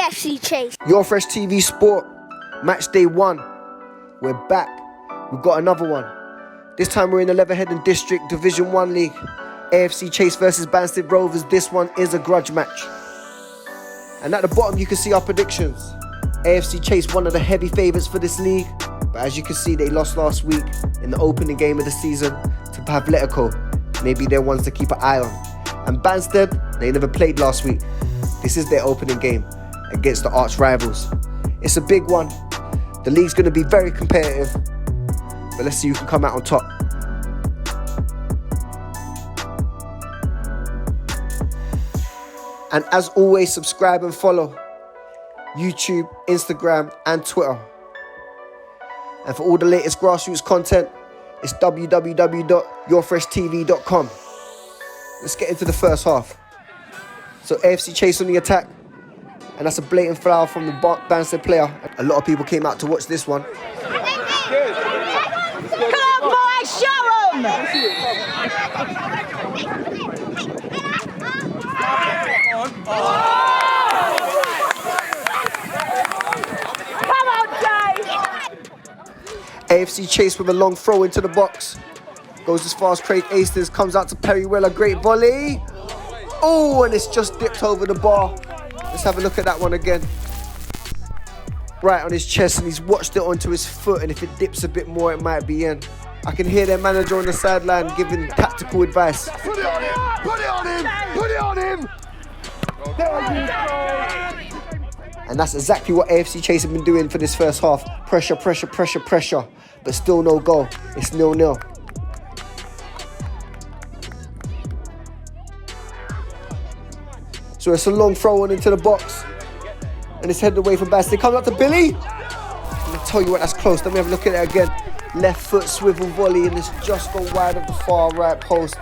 AFC Chase. Urfreshtv Sport, Matchday 1. We're back. We've got another one. This time we're in the Leatherhead District Division 1 League. AFC Chase versus Banstead Rovers. This one is a grudge match. And at the bottom you can see our predictions. AFC Chase, one of the heavy favourites for this league. But as you can see, they lost last week in the opening game of the season to Pavletico. Maybe they're ones to keep an eye on. And Banstead, they never played last week. This is their opening game against the arch rivals. It's a big one. The league's going to be very competitive. But let's see who can come out on top. And as always, subscribe and follow YouTube, Instagram and Twitter. And for all the latest grassroots content, it's www.urfreshtv.com. Let's get into the first half. So AFC Chase on the attack. And that's a blatant foul from the Banstead player. A lot of people came out to watch this one. Come on, boys, show 'em! Come on, Dave! AFC Chase with a long throw into the box. Goes as far as Craig Hastings, comes out to Perry Weller, great volley. Oh, and it's just dipped over the bar. Let's have a look at that one again. Right on his chest, and he's watched it onto his foot, and if it dips a bit more, it might be in. I can hear their manager on the sideline giving tactical advice. Put it on him! Put it on him! Put it on him! And that's exactly what AFC Chase have been doing for this first half. Pressure, pressure, pressure, pressure. But still no goal. It's 0-0. So it's a long throw on into the box. And it's headed away from Banstead. Comes up to Billy. And I tell you what, that's close. Let me have a look at it again. Left foot swivel volley, and it's just gone wide of the far right post.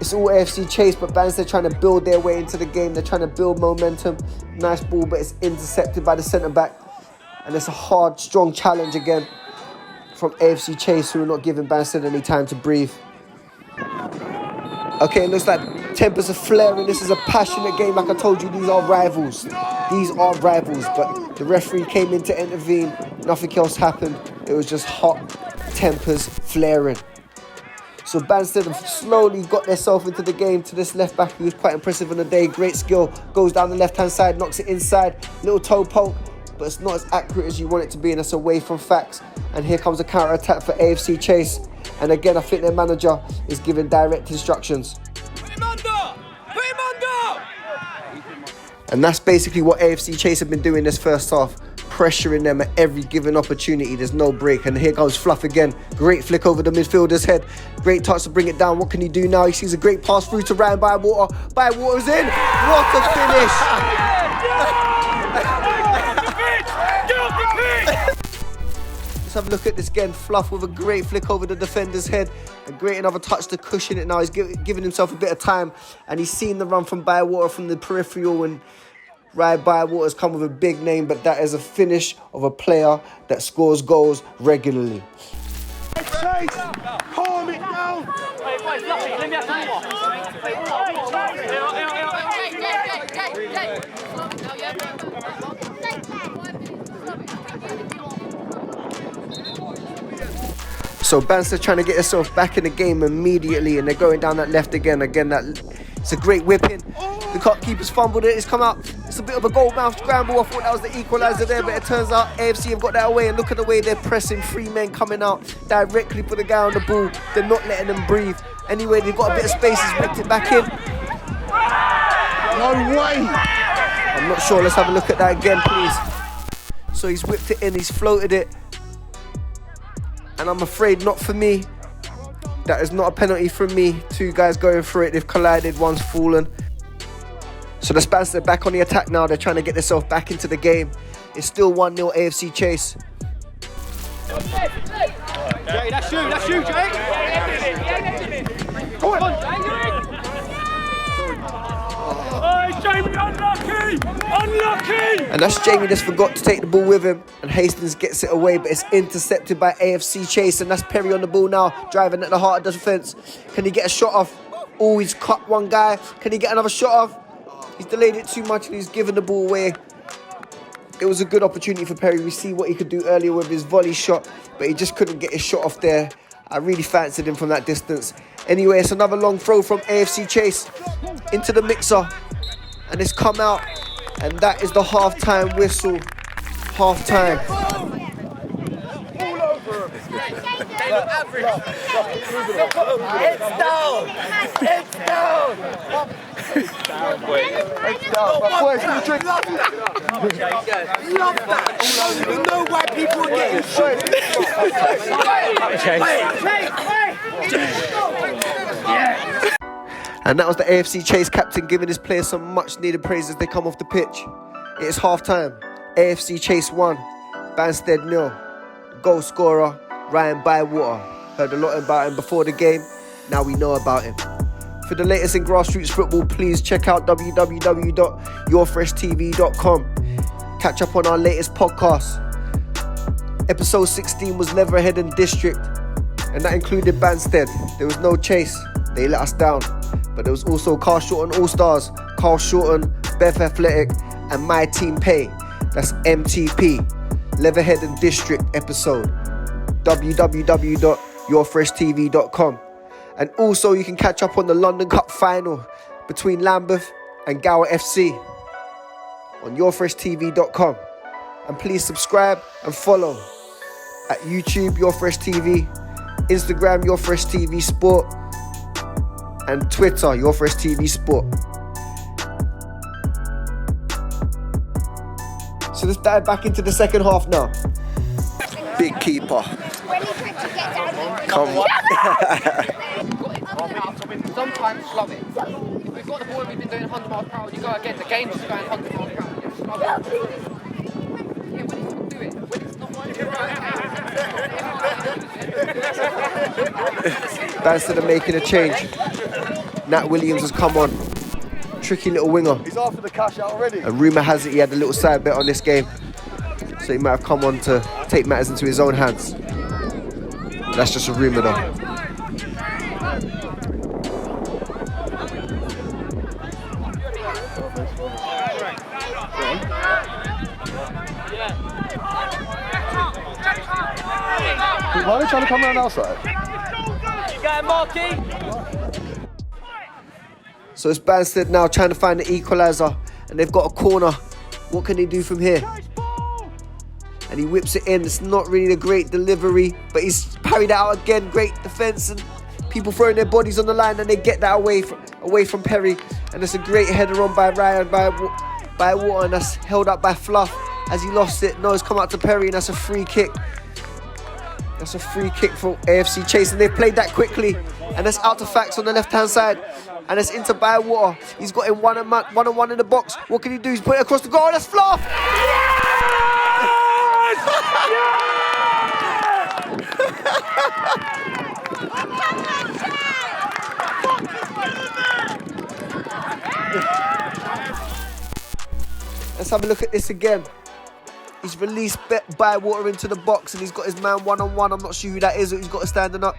It's all AFC Chase, but Banstead trying to build their way into the game. They're trying to build momentum. Nice ball, but it's intercepted by the centre-back. And it's a hard, strong challenge again from AFC Chase, who are not giving Banstead any time to breathe. Okay, it looks like tempers are flaring. This is a passionate game. Like I told you, these are rivals. These are rivals, but the referee came in to intervene. Nothing else happened. It was just hot tempers flaring. So Banstead have slowly got themselves into the game to this left back, who was quite impressive on the day. Great skill. Goes down the left-hand side, knocks it inside. Little toe poke, but it's not as accurate as you want it to be, and that's away from facts. And here comes a counter-attack for AFC Chase. And again, I think their manager is giving direct instructions. Put him under! Put him under! And that's basically what AFC Chase have been doing this first half. Pressuring them at every given opportunity. There's no break. And here goes Fluff again. Great flick over the midfielder's head. Great touch to bring it down. What can he do now? He sees a great pass through to Ryan Bywater. Bywater's in. What a finish! Let's have a look at this again. Fluff with a great flick over the defender's head. A great another touch to cushion it now. He's giving himself a bit of time. And he's seen the run from Bywater from the peripheral. And Ryan Bywater's come with a big name. But that is a finish of a player that scores goals regularly. Chase! Calm it down! So Banstead trying to get herself back in the game immediately, and they're going down that left again. It's a great whipping. The keeper's fumbled it. It's come out. It's a bit of a goal mouth scramble. I thought that was the equaliser there, but it turns out AFC have got that away. And look at the way they're pressing. 3 men coming out directly for the guy on the ball. They're not letting them breathe. Anyway, they've got a bit of space. He's whipped it back in. No way! I'm not sure. Let's have a look at that again, please. So he's whipped it in. He's floated it. And I'm afraid not for me. That is not a penalty from me. 2 guys going for it. They've collided. One's fallen. So the Banstead back on the attack now. They're trying to get themselves back into the game. It's still 1-0 AFC Chase. Jay, that's you, Jay! Go on! Oh, Jamie, unlucky! Unlucky! And that's Jamie just forgot to take the ball with him. And Hastings gets it away, but it's intercepted by AFC Chase. And that's Perry on the ball now, driving at the heart of the defence. Can he get a shot off? Oh, he's cut one guy. Can he get another shot off? He's delayed it too much and he's given the ball away. It was a good opportunity for Perry. We see what he could do earlier with his volley shot, but he just couldn't get his shot off there. I really fancied him from that distance. Anyway, it's another long throw from AFC Chase into the mixer. And it's come out. And that is the half-time whistle. Half-time. It's down! It's down! It's down. My boys, can you drink? Love that. You know why people are getting And that was the AFC Chase captain giving his players some much-needed praise as they come off the pitch. It is half-time. AFC Chase 1, Banstead 0. Goal scorer, Ryan Bywater. Heard a lot about him before the game. Now we know about him. For the latest in grassroots football, please check out www.urfreshtv.com. Catch up on our latest podcasts. Episode 16 was Leatherhead and District, and that included Banstead. There was no chase. They let us down. But there was also Carl Shorten All-Stars, Carl Shorten, Bev Athletic, and My Team Pay. That's MTP. Leatherhead and District episode. www.yourfreshtv.com. And also you can catch up on the London Cup final between Lambeth and Gower FC on yourfreshtv.com. And please subscribe and follow at YouTube Urfreshtv, Instagram Urfreshtv Sport, and Twitter Urfreshtv Sport. So let's dive back into the second half now. Big keeper. Come on. Sometimes love it. If we've got the ball and we've been doing 100 miles per hour, you go again, the game's just going 100 miles per hour. Yeah, when it's not, do it. When it's not, Banstead are making a change. Nat Williams has come on. Tricky little winger. He's after the cash out already. And rumour has it he had a little side bet on this game. So he might have come on to take matters into his own hands. But that's just a rumour though. Why are they trying to come around outside? You got him, Marky? So it's Banstead now trying to find the equaliser. And they've got a corner. What can he do from here? And he whips it in. It's not really a great delivery, but he's parried it out again. Great defence and people throwing their bodies on the line, and they get that away from Perry. And it's a great header on by Ryan by Water, and that's held up by Fluff as he lost it. No, it's come out to Perry, and that's a free kick. That's a free kick for AFC Chase, and they've played that quickly. And that's out to Fax on the left-hand side. And it's into Bywater. He's got him one-on-one in the box. What can he do? He's put it across the goal. That's Fluff! Let's have a look at this again. He's released Bywater into the box and he's got his man one-on-one. I'm not sure who that is, but he's got it standing up.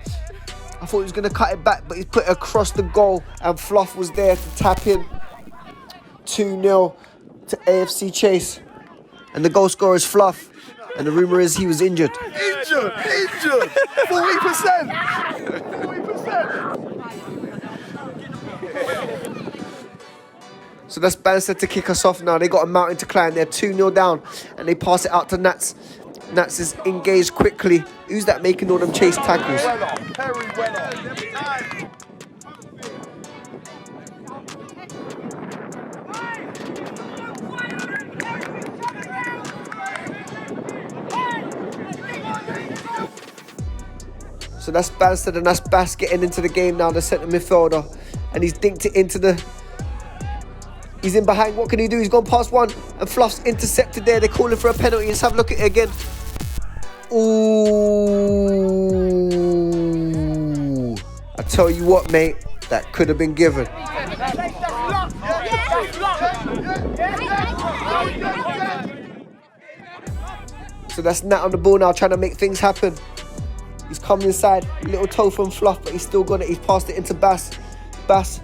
I thought he was going to cut it back, but he's put it across the goal and Fluff was there to tap in. 2-0 to AFC Chase. And the goal scorer is Fluff. And the rumour is he was injured. Injured! 40%! 40%! So that's Banstead to kick us off now. They got a mountain to climb. They're 2-0 down. And they pass it out to Nats. Nats is engaged quickly. Who's that making all them chase tackles? Perry Weller. So that's Banstead and that's Bass getting into the game now, the centre midfielder. And he's dinked it into the... He's in behind. What can he do? He's gone past one. And Fluff's intercepted there. They're calling for a penalty. Let's have a look at it again. Ooh. I tell you what, mate. That could have been given. So that's Nat on the ball now, trying to make things happen. He's coming inside. Little toe from Fluff, but he's still got it. He's passed it into Bass. Bass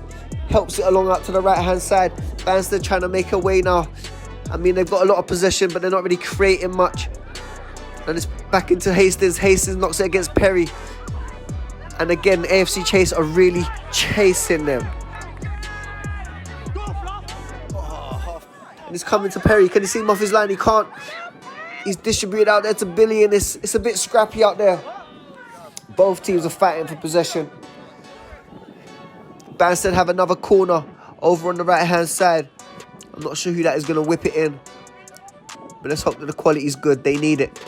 helps it along out to the right-hand side. Banstead trying to make a way now. I mean, they've got a lot of possession, but they're not really creating much. And it's back into Hastings. Hastings knocks it against Perry. And again, AFC Chase are really chasing them. And it's coming to Perry. Can you see him off his line? He can't. He's distributed out there to Billy, and it's a bit scrappy out there. Both teams are fighting for possession. Banstead have another corner over on the right-hand side. I'm not sure who that is going to whip it in. But let's hope that the quality is good. They need it.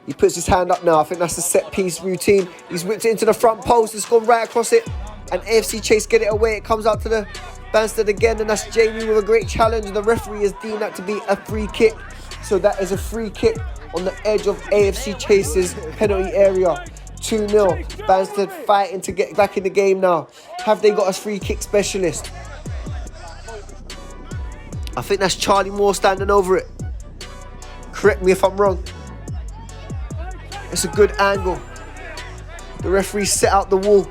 He puts his hand up now. I think that's the set-piece routine. He's whipped it into the front post. It's gone right across it. And AFC Chase get it away. It comes out to the Banstead again. And that's Jamie with a great challenge. The referee has deemed that to be a free kick. So that is a free kick on the edge of AFC Chase's penalty area. 2-0. Banstead fighting to get back in the game now. Have they got a free kick specialist? I think that's Charlie Moore standing over it. Correct me if I'm wrong. It's a good angle. The referee set out the wall.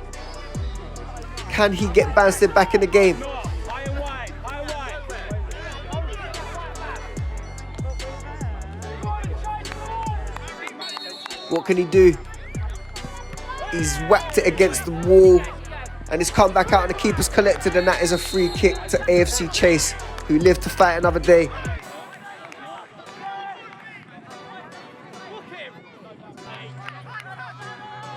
Can he get Banstead back in the game? What can he do? He's whacked it against the wall and it's come back out and the keeper's collected, and that is a free kick to AFC Chase, who live to fight another day.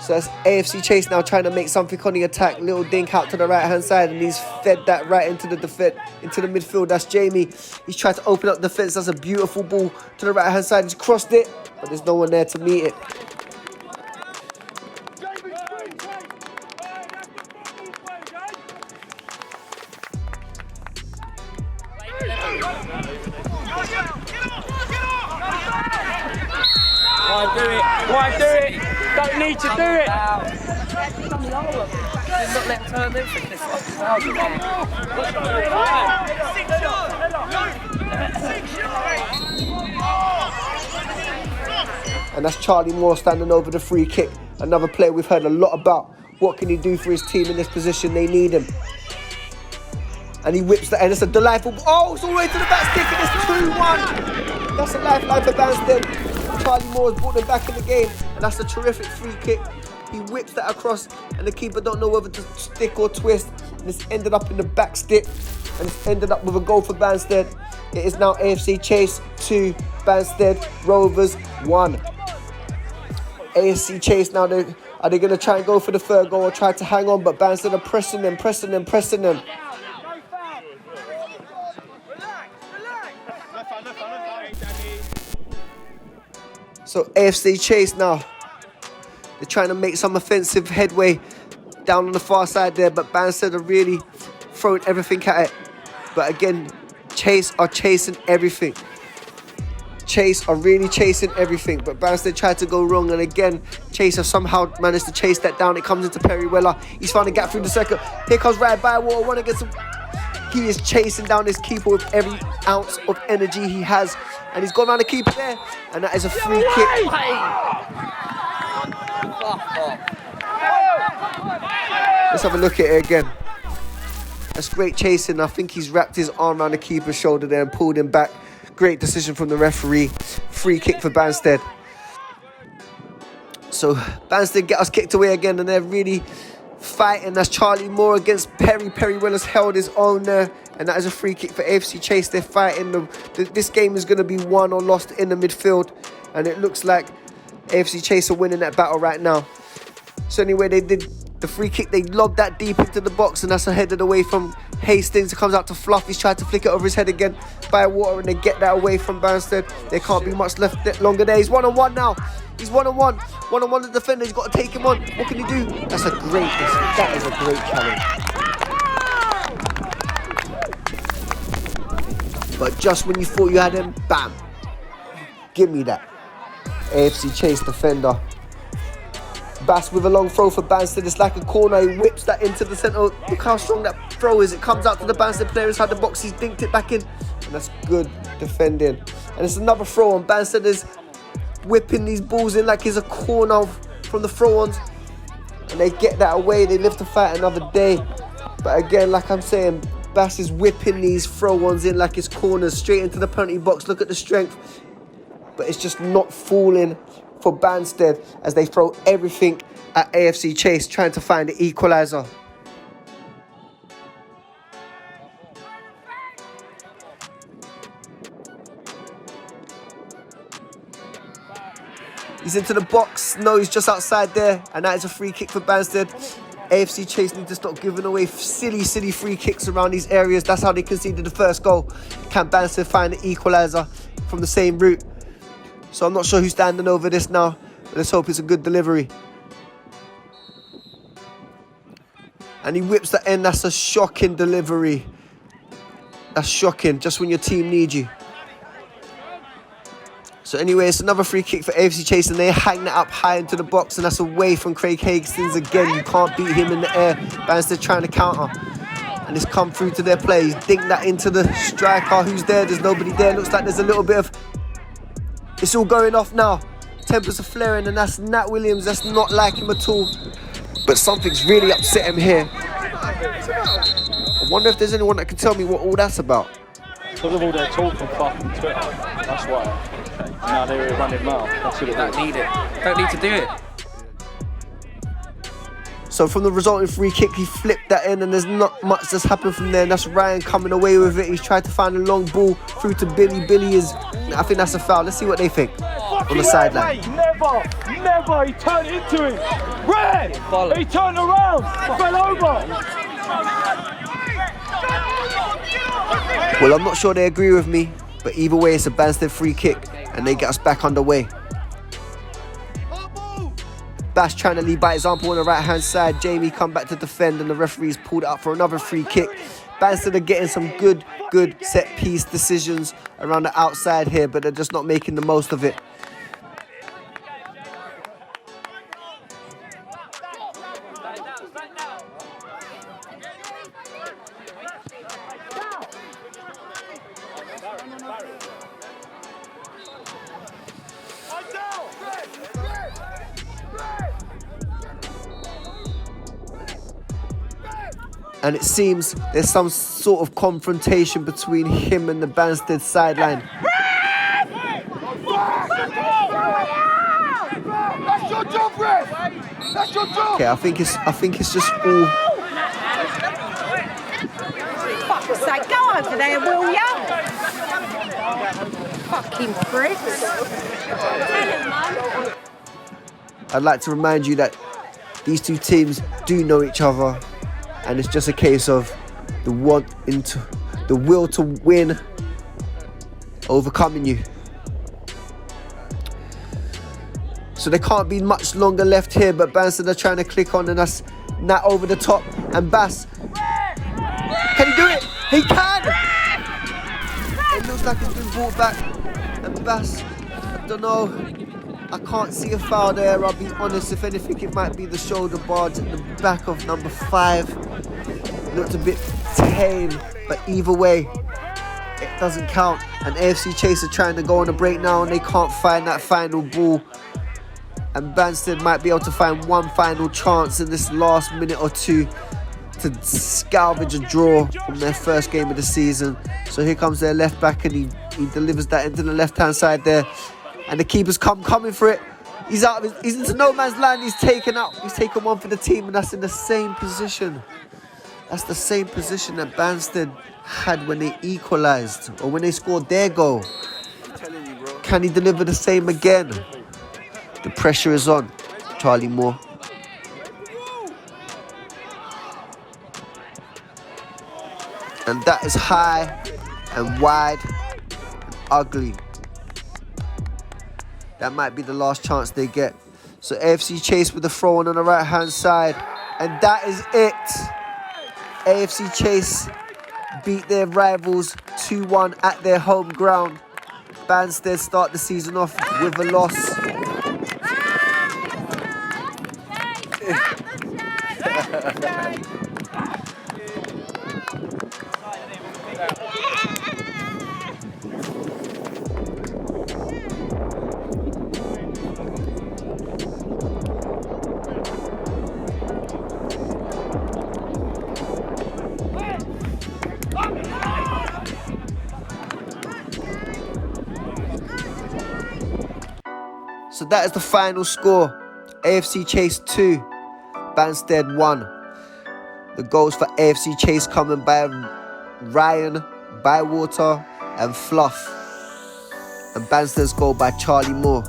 So that's AFC Chase now trying to make something on the attack. Little dink out to the right hand side, and he's fed that right into the midfield. That's Jamie. He's tried to open up the defence. That's a beautiful ball to the right hand side. He's crossed it, but there's no one there to meet it. Why do it? Don't need to do it. Not let him turn in for this. And that's Charlie Moore standing over the free kick. Another player we've heard a lot about. What can he do for his team in this position? They need him. And he whips that, and it's a delightful. Oh, it's all the way to the back stick, and it's 2-1. That's a lifeline for Banstead. Charlie Moore's brought them back in the game, and that's a terrific free kick. He whips that across, and the keeper don't know whether to stick or twist, and it's ended up in the back stick, and it's ended up with a goal for Banstead. It is now AFC Chase 2, Banstead Rovers 1. AFC Chase now, are they going to try and go for the third goal or try to hang on, but Banstead are pressing them. So AFC Chase now, they're trying to make some offensive headway down on the far side there, but Banstead are really throwing everything at it. But again, Chase are chasing everything. Chase are really chasing everything, but Banstead tried to go wrong, and again, Chase have somehow managed to chase that down. It comes into Perry Weller. He's found a gap through the circle. Here comes Ryan Bywater, one against him. He is chasing down this keeper with every ounce of energy he has. And he's gone around the keeper there. And that is a free kick. Let's have a look at it again. That's great chasing. I think he's wrapped his arm around the keeper's shoulder there and pulled him back. Great decision from the referee. Free kick for Banstead. So Banstead get us kicked away again, and they're really fighting. That's Charlie Moore against Perry. Perry Weller's held his own there, and that is a free kick for AFC Chase. They're fighting. This game is going to be won or lost in the midfield, and it looks like AFC Chase are winning that battle right now. So anyway, they did the free kick. They lobbed that deep into the box, and that's a headed away from Hastings. It comes out to Fluff. He's tried to flick it over his head again by Water, and they get that away from Banstead. There can't be much left longer there. He's one-on-one now. He's one-on-one. One-on-one the defender. He's got to take him on. What can he do? That is a great challenge. But just when you thought you had him, bam. Give me that. AFC Chase defender. Bass with a long throw for Banstead. It's like a corner. He whips that into the centre. Look how strong that throw is. It comes out to the Banstead player inside the box. He's dinked it back in. And that's good defending. And it's another throw on. Banstead is whipping these balls in like he's a corner from the throw-ons. And they get that away. They live to fight another day. But again, like I'm saying, Bass is whipping these throw-ons in like it's corners, straight into the penalty box. Look at the strength. But it's just not falling for Banstead as they throw everything at AFC Chase, trying to find the equaliser. He's into the box. No, he's just outside there. And that is a free kick for Banstead. AFC Chase need to stop giving away silly free kicks around these areas. That's how they conceded the first goal. Can Banstead find the equaliser from the same route? So I'm not sure who's standing over this now. But let's hope it's a good delivery. And he whips that in. That's a shocking delivery. That's shocking. Just when your team needs you. So anyway, it's another free kick for AFC Chase, and they hang that up high into the box, and that's away from Craig Hastings again. You can't beat him in the air. Banstead trying to counter, and it's come through to their play. He's dinked that into the striker. Who's there? There's nobody there. Looks like there's a little bit of... It's all going off now. Tempers are flaring, and that's Nat Williams. That's not like him at all. But something's really upset him here. I wonder if there's anyone that can tell me what all that's about. Because of all their talk and fuck on Twitter, that's why. Now they're running mouth. That's what it Don't need it. Don't need to do it. So from the resulting free kick, he flipped that in, and there's not much that's happened from there. And that's Ryan coming away with it. He's tried to find a long ball through to Billy. Billy is... I think that's a foul. Let's see what they think on the sideline. Never. He turned into him. Red. He turned around. Fell over. Well, I'm not sure they agree with me, but either way, it's a Banstead free kick, and they get us back underway. Bash trying to lead by example on the right-hand side. Jamie come back to defend, and the referees pulled it up for another free kick. Banstead are getting some good set-piece decisions around the outside here, but they're just not making the most of it. And it seems there's some sort of confrontation between him and the Banstead sideline. That's your job, ref! That's your job! Okay, I think it's just all... Fuck's sake, go over there, will ya? Fucking pricks. I'd like to remind you that these two teams do know each other, and it's just a case of the will to win overcoming you. So there can't be much longer left here, but Banstead are trying to click on, and that's Nat over the top, and Bass. Can he do it? He can! It looks like it's been brought back, and Bass, I don't know. I can't see a foul there, I'll be honest. If anything, it might be the shoulder barge at the back of number 5. Looked a bit tame, but either way, it doesn't count. And AFC Chase are trying to go on a break now, and they can't find that final ball. And Banstead might be able to find one final chance in this last minute or two to salvage a draw from their first game of the season. So here comes their left back, and he delivers that into the left-hand side there. And the keeper's coming for it. He's out. He's into no man's land. He's taken out. He's taken one for the team, and that's in the same position. That's the same position that Banstead had when they equalised, or when they scored their goal. Can he deliver the same again? The pressure is on Charlie Moore. And that is high and wide and ugly. That might be the last chance they get. So AFC Chase with the throw on the right-hand side. And that is it. AFC Chase beat their rivals 2-1 at their home ground. Banstead start the season off with a loss. So that is the final score. AFC Chase 2, Banstead 1. The goals for AFC Chase coming by Ryan, Bywater and Fluff. And Banstead's goal by Charlie Moore.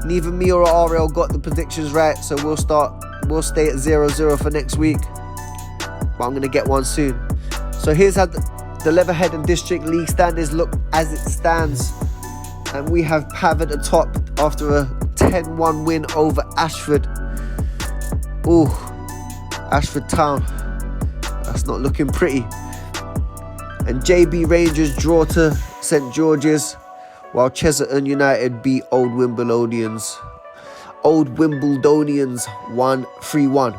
Neither me or RL got the predictions right, so we'll stay at 0-0 for next week. But I'm going to get one soon. So here's how the Leatherhead and District League standings look as it stands. And we have Pav at the top after a 10-1 win over Ashford. Ooh, Ashford Town. That's not looking pretty. And JB Rangers draw to St George's, while Chesterton United beat Old Wimbledonians 3-1.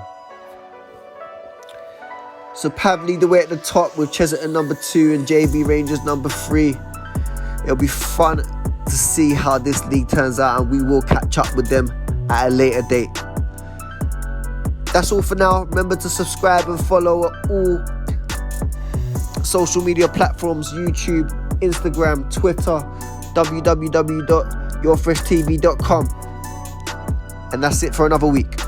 So Pav lead the way at the top with Chesterton number 2 and JB Rangers number 3. It'll be fun to see how this league turns out, and we will catch up with them at a later date. That's all for now. Remember to subscribe and follow all social media platforms: YouTube, Instagram, Twitter, www.urfreshtv.com. And that's it for another week.